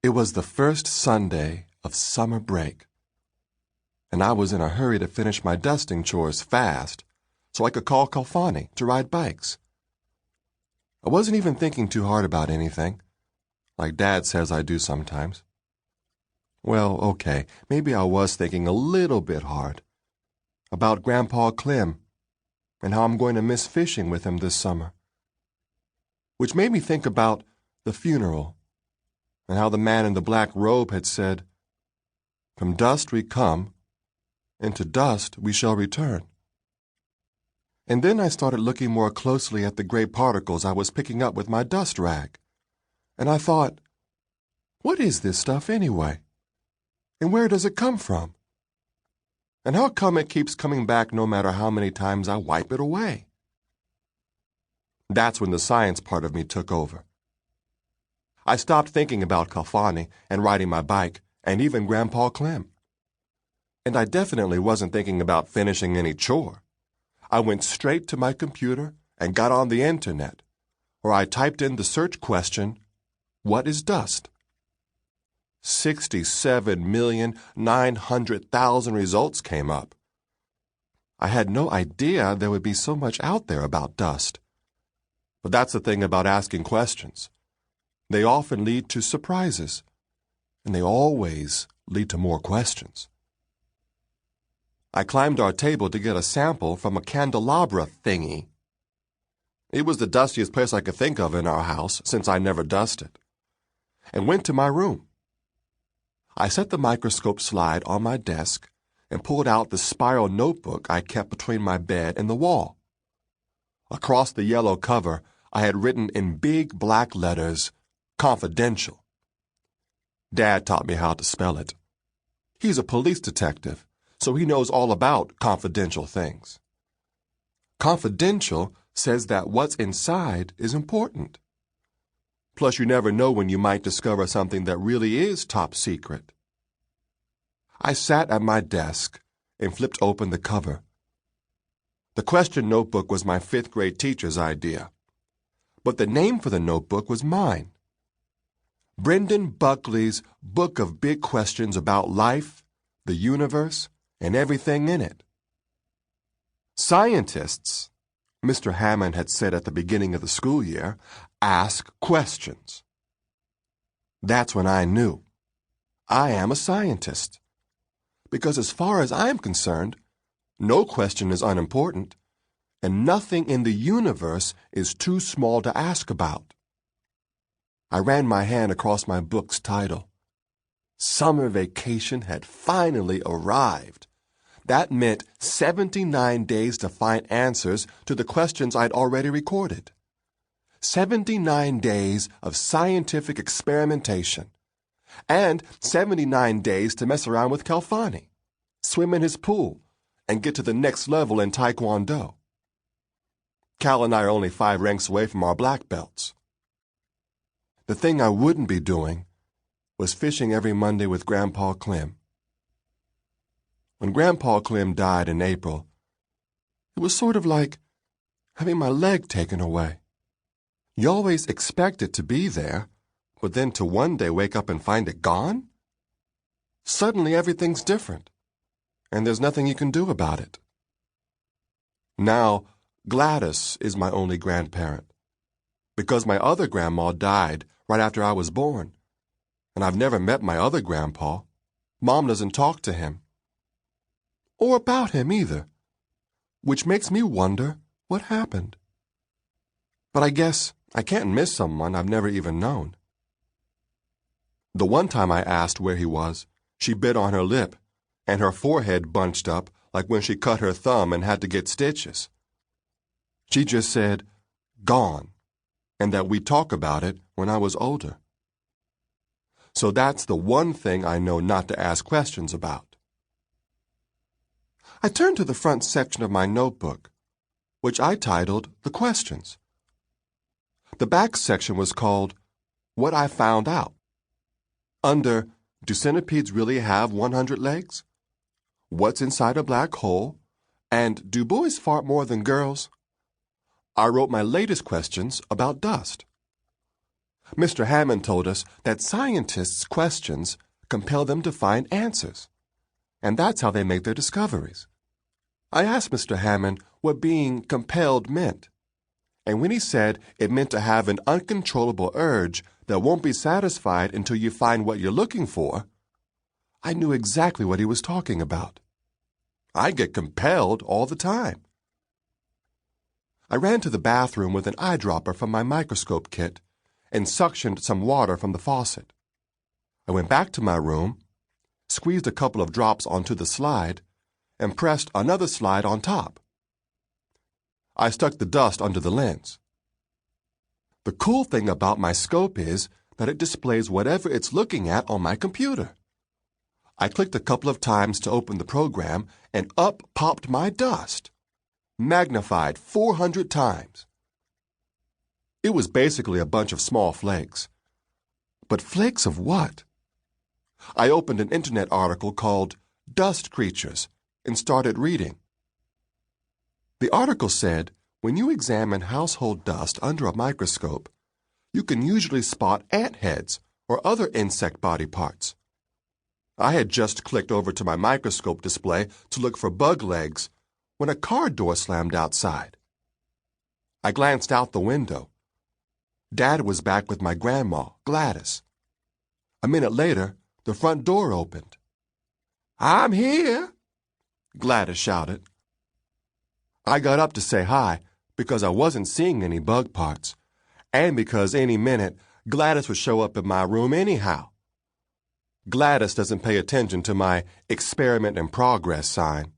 It was the first Sunday of summer break, and I was in a hurry to finish my dusting chores fast so I could call Kalfani to ride bikes. I wasn't even thinking too hard about anything, like Dad says I do sometimes. Well, okay, maybe I was thinking a little bit hard about Grandpa Clem and how I'm going to miss fishing with him this summer, which made me think about the funeral and how the man in the black robe had said, "From dust we come, and to dust we shall return." And then I started looking more closely at the gray particles I was picking up with my dust rag, and I thought, what is this stuff anyway? And where does it come from? And how come it keeps coming back no matter how many times I wipe it away? That's when the science part of me took over. I stopped thinking about Kalfani and riding my bike and even Grandpa Clem. And I definitely wasn't thinking about finishing any chore. I went straight to my computer and got on the internet, where I typed in the search question, "What is dust?" 67,900,000 results came up. I had no idea there would be so much out there about dust. But that's the thing about asking questions. They often lead to surprises, and they always lead to more questions. I climbed our table to get a sample from a candelabra thingy. It was the dustiest place I could think of in our house since I never dusted, and went to my room. I set the microscope slide on my desk and pulled out the spiral notebook I kept between my bed and the wall. Across the yellow cover, I had written in big black letters, "Confidential." Dad taught me how to spell it. He's a police detective, so he knows all about confidential things. Confidential says that what's inside is important. Plus, you never know when you might discover something that really is top secret. I sat at my desk and flipped open the cover. The question notebook was my fifth grade teacher's idea, but the name for the notebook was mine. Brendan Buckley's Book of Big Questions About Life, the Universe, and Everything in It. Scientists, Mr. Hammond had said at the beginning of the school year, ask questions. That's when I knew. I am a scientist. Because as far as I'm concerned, no question is unimportant, and nothing in the universe is too small to ask about. I ran my hand across my book's title. Summer vacation had finally arrived. That meant 79 days to find answers to the questions I'd already recorded. 79 days of scientific experimentation. And 79 days to mess around with Kalfani, swim in his pool, and get to the next level in Taekwondo. Cal and I are only 5 ranks away from our black belts. The thing I wouldn't be doing was fishing every Monday with Grandpa Clem. When Grandpa Clem died in April, it was sort of like having my leg taken away. You always expect it to be there, but then to one day wake up and find it gone? Suddenly everything's different, and there's nothing you can do about it. Now, Gladys is my only grandparent, because my other grandma died right after I was born, and I've never met my other grandpa. Mom doesn't talk to him, or about him either, which makes me wonder what happened. But I guess I can't miss someone I've never even known. The one time I asked where he was, she bit on her lip, and her forehead bunched up like when she cut her thumb and had to get stitches. She just said, "Gone," and that we'd talk about it when I was older. So that's the one thing I know not to ask questions about. I turned to the front section of my notebook, which I titled The Questions. The back section was called What I Found Out. Under Do Centipedes Really Have 100 Legs? What's Inside a Black Hole? And Do Boys Fart More Than Girls? I wrote my latest questions about dust. Mr. Hammond told us that scientists' questions compel them to find answers, and that's how they make their discoveries. I asked Mr. Hammond what being compelled meant, and when he said it meant to have an uncontrollable urge that won't be satisfied until you find what you're looking for, I knew exactly what he was talking about. I get compelled all the time. I ran to the bathroom with an eyedropper from my microscope kit and suctioned some water from the faucet. I went back to my room, squeezed a couple of drops onto the slide, and pressed another slide on top. I stuck the dust under the lens. The cool thing about my scope is that it displays whatever it's looking at on my computer. I clicked a couple of times to open the program, and up popped my dust, magnified 400 times. It was basically a bunch of small flakes. But flakes of what? I opened an internet article called Dust Creatures and started reading. The article said, when you examine household dust under a microscope, you can usually spot ant heads or other insect body parts. I had just clicked over to my microscope display to look for bug legs when a car door slammed outside. I glanced out the window. Dad was back with my grandma, Gladys. A minute later, the front door opened. "I'm here," Gladys shouted. I got up to say hi because I wasn't seeing any bug parts, and because any minute Gladys would show up in my room anyhow. Gladys doesn't pay attention to my experiment in progress sign.